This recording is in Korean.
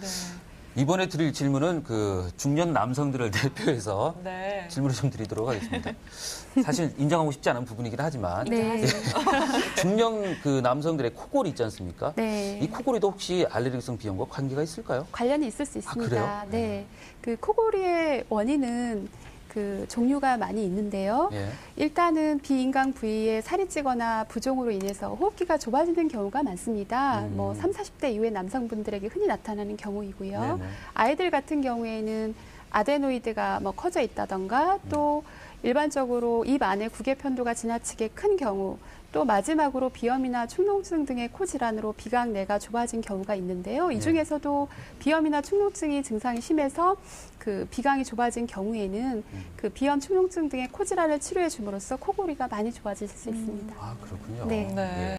네. 이번에 드릴 질문은 그 중년 남성들을 대표해서 네. 질문을 좀 드리도록 하겠습니다. 사실 인정하고 싶지 않은 부분이긴 하지만 네. 중년 그 남성들의 코골이 있지 않습니까? 네. 이 코골이도 혹시 알레르기성 비염과 관계가 있을까요? 관련이 있을 수 있습니다. 그래요? 네. 그 코골이의 원인은 그 종류가 많이 있는데요. 예. 일단은 비인강 부위에 살이 찌거나 부종으로 인해서 호흡기가 좁아지는 경우가 많습니다. 뭐 30, 40대 이후의 남성분들에게 흔히 나타나는 경우이고요. 네네. 아이들 같은 경우에는 아데노이드가 뭐 커져 있다던가 또 일반적으로 입 안에 구개 편도가 지나치게 큰 경우 또 마지막으로 비염이나 축농증 등의 코 질환으로 비강 내가 좁아진 경우가 있는데요. 이 중에서도 비염이나 축농증이 증상이 심해서 그 비강이 좁아진 경우에는 그 비염, 축농증 등의 코 질환을 치료해 줌으로써 코골이가 많이 좋아질 수 있습니다. 아, 그렇군요. 네. 네. 예.